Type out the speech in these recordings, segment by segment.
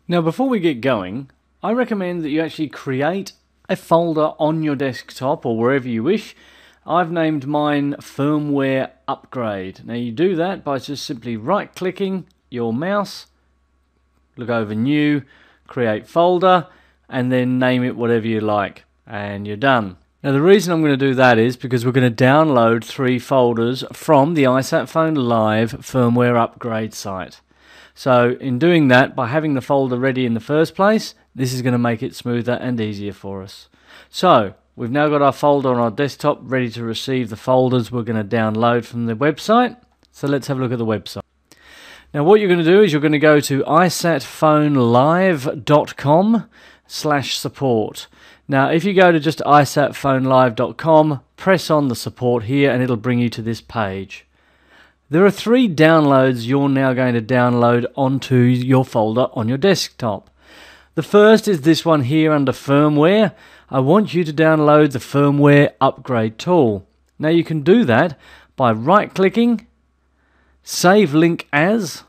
Now before we get going, I recommend that you actually create a folder on your desktop or wherever you wish. I've named mine firmware upgrade. Now you do that by just simply right clicking your mouse, look over new, create folder, and then name it whatever you like, and you're done. Now the reason I'm going to do that is because we're going to download 3 folders from the Isatphone Live firmware upgrade site. So in doing that, by having the folder ready in the first place, this is going to make it smoother and easier for us. So we've now got our folder on our desktop ready to receive the folders we're going to download from the website. So let's have a look at the website. Now what you're going to do is you're going to go to isatphonelive.com/support. Now if you go to just isatphonelive.com, press on the support here and it'll bring you to this page. There are 3 downloads you're now going to download onto your folder on your desktop. The first is this one here under firmware. I want you to download the firmware upgrade tool. Now you can do that by right clicking, save link as,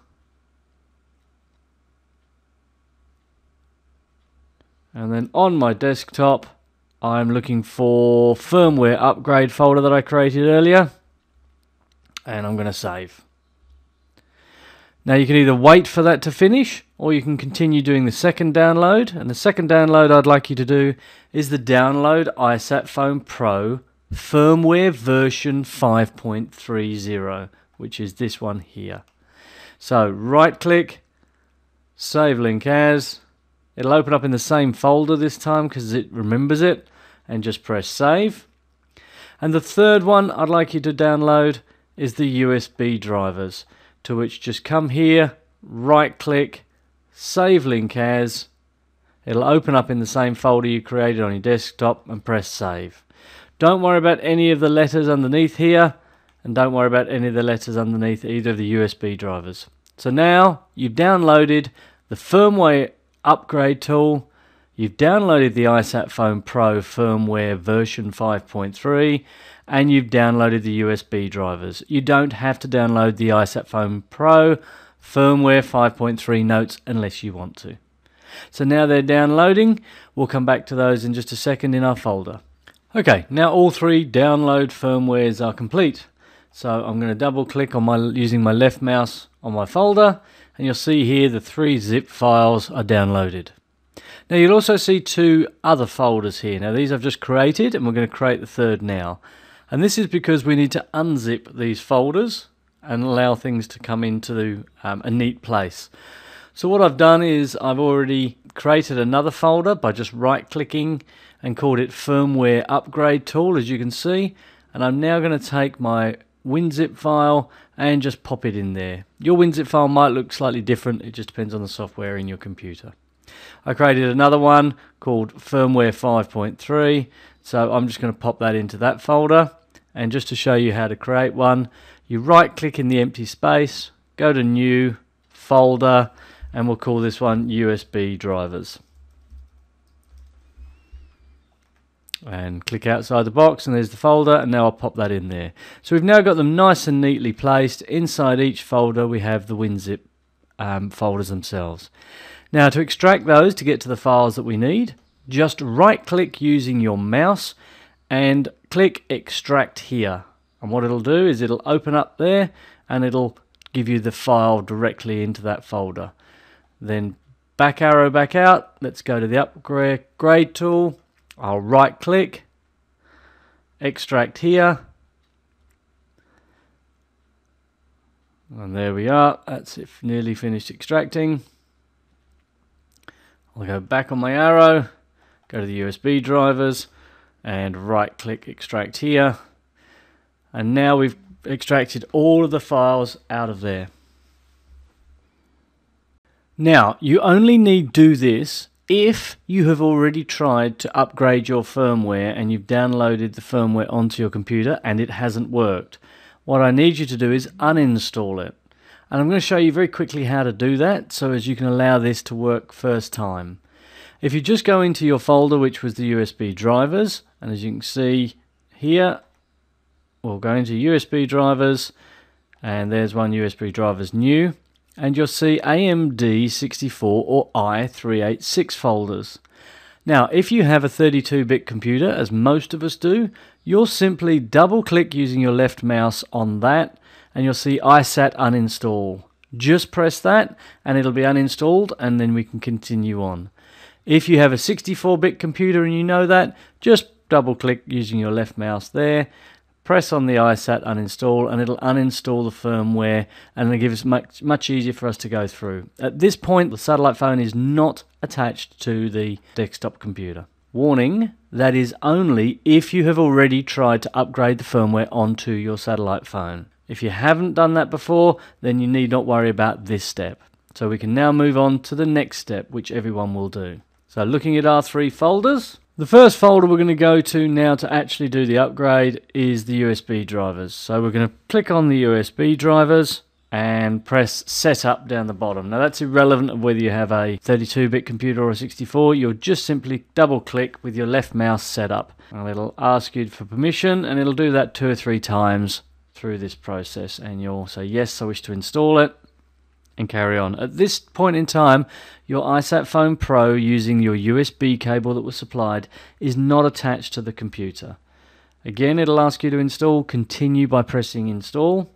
and then on my desktop I'm looking for firmware upgrade folder that I created earlier, and I'm going to save. Now you can either wait for that to finish or you can continue doing the second download, and the second download I'd like you to do is the download Isatphone Pro firmware version 5.30, which is this one here. So right click, save link as, it'll open up in the same folder this time because it remembers it, and just press save. And the third one I'd like you to download is the USB drivers, to which just come here, right click, save link as, it'll open up in the same folder you created on your desktop, and press save. Don't worry about any of the letters underneath here, and don't worry about any of the letters underneath either of the USB drivers. So now you've downloaded the firmware upgrade tool, you've downloaded the Isatphone Pro firmware version 5.3, and you've downloaded the USB drivers. You don't have to download the Isatphone Pro firmware 5.3 notes unless you want to. So now they're downloading. We'll come back to those in just a second in our folder. Okay, now all 3 download firmwares are complete. So I'm going to double click on using my left mouse on my folder, and you'll see here the 3 zip files are downloaded. Now you'll also see 2 other folders here. Now these I've just created, and we're going to create the third now. And this is because we need to unzip these folders and allow things to come into a neat place. So what I've done is I've already created another folder by just right clicking and called it firmware upgrade tool, as you can see. And I'm now going to take my WinZip file and just pop it in there. Your WinZip file might look slightly different, it just depends on the software in your computer. I created another one called firmware 5.3, so I'm just going to pop that into that folder. And just to show you how to create one, you right click in the empty space, go to new folder, and we'll call this one USB drivers. And click outside the box, and there's the folder, and now I'll pop that in there. So we've now got them nice and neatly placed. Inside each folder we have the WinZip folders themselves. Now to extract those to get to the files that we need, just right click using your mouse and click extract here. And what it'll do is it'll open up there and it'll give you the file directly into that folder. Then back arrow back out, let's go to the upgrade tool. I'll right click, extract here, and there we are. That's it, nearly finished extracting. I'll go back on my arrow, go to the USB drivers, and right click extract here, and now we've extracted all of the files out of there. Now you only need do this if you have already tried to upgrade your firmware and you've downloaded the firmware onto your computer and it hasn't worked. What I need you to do is uninstall it. And I'm going to show you very quickly how to do that so as you can allow this to work first time. If you just go into your folder, which was the USB drivers, and as you can see here, we'll go into USB drivers, and there's one USB drivers new. and you'll see AMD64 or i386 folders. Now, if you have a 32-bit computer, as most of us do, you'll simply double-click using your left mouse on that, and you'll see ISAT uninstall. Just press that, and it'll be uninstalled, and then we can continue on. If you have a 64-bit computer and you know that, just double-click using your left mouse there, press on the ISAT uninstall, and it'll uninstall the firmware, and it'll give us much easier for us to go through. At this point, the satellite phone is not attached to the desktop computer. Warning, that is only if you have already tried to upgrade the firmware onto your satellite phone. If you haven't done that before, then you need not worry about this step. So we can now move on to the next step, which everyone will do. So looking at our 3 folders, the first folder we're going to go to now to actually do the upgrade is the USB drivers. So we're going to click on the USB drivers and press Setup down the bottom. Now that's irrelevant of whether you have a 32-bit computer or a 64. You'll just simply double-click with your left mouse Setup. And it'll ask you for permission, and it'll do that 2 or 3 times through this process. And you'll say, yes, I wish to install it, and carry on. At this point in time, your Isatphone Pro using your USB cable that was supplied is not attached to the computer. Again, it'll ask you to install. Continue by pressing Install.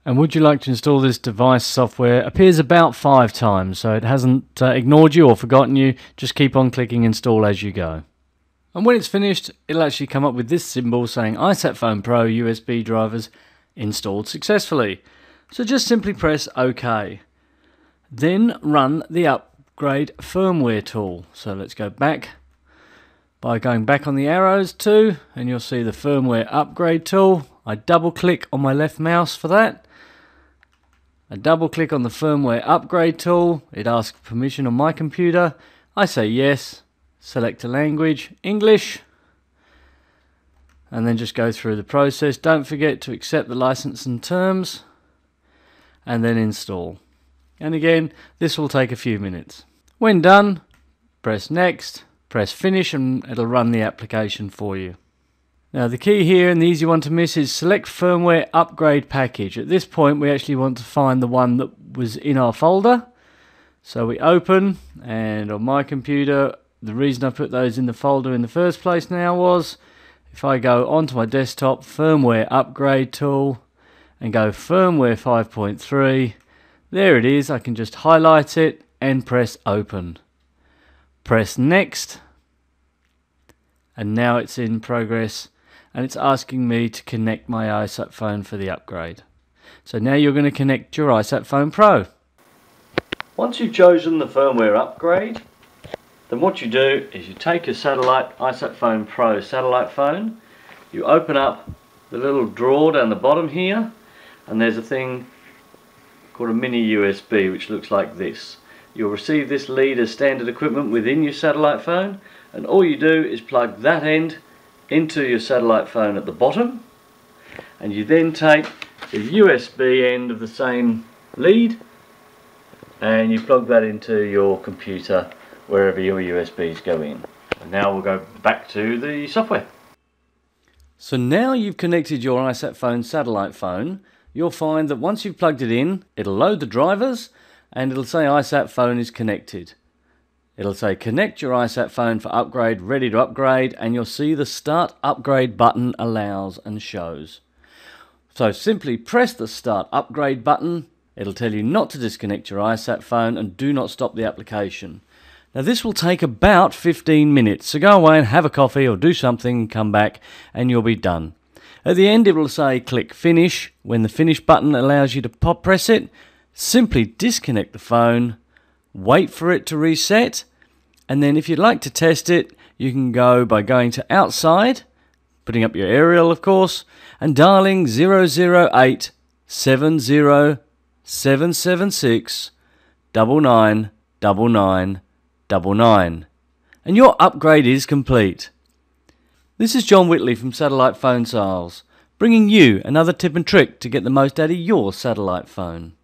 And would you like to install this device software? Appears about 5 times, so it hasn't ignored you or forgotten you. Just keep on clicking Install as you go. And when it's finished, it'll actually come up with this symbol saying Isatphone Pro USB drivers installed successfully. So just simply press OK. Then run the upgrade firmware tool. So let's go back by going back on the arrows too, and you'll see the firmware upgrade tool. I double click on my left mouse for that. I double click on the firmware upgrade tool. It asks permission on my computer. I say yes, select a language, English, and then just go through the process. Don't forget to accept the license and terms, and then install. And again, this will take a few minutes. When done, press next, press finish, and it'll run the application for you. Now the key here, and the easy one to miss, is select firmware upgrade package. At this point we actually want to find the one that was in our folder. So we open, and on my computer, the reason I put those in the folder in the first place now was, if I go onto my desktop, firmware upgrade tool, and go firmware 5.3, there it is. I can just highlight it and press open. Press next, and now it's in progress, and it's asking me to connect my Isatphone for the upgrade. So now you're going to connect your Isatphone Pro. Once you've chosen the firmware upgrade, then what you do is you take your satellite Isatphone Pro satellite phone, you open up the little drawer down the bottom here, and there's a thing called a mini USB which looks like this. You'll receive this lead as standard equipment within your satellite phone, and all you do is plug that end into your satellite phone at the bottom, and you then take the USB end of the same lead and you plug that into your computer wherever your USBs go in. And now we'll go back to the software. So now you've connected your Isatphone satellite phone, you'll find that once you've plugged it in, it'll load the drivers and it'll say Isatphone is connected. It'll say connect your Isatphone for upgrade, ready to upgrade, and you'll see the start upgrade button allows and shows. So simply press the start upgrade button. It'll tell you not to disconnect your Isatphone and do not stop the application. Now this will take about 15 minutes, so go away and have a coffee or do something, come back and you'll be done. At the end it will say click finish. When the finish button allows you to press it, simply disconnect the phone, wait for it to reset, and then if you'd like to test it, you can go by going to outside, putting up your aerial of course, and dialing 008 70 776 999999, and your upgrade is complete. This is John Whitley from Satellite Phone Sales, bringing you another tip and trick to get the most out of your satellite phone.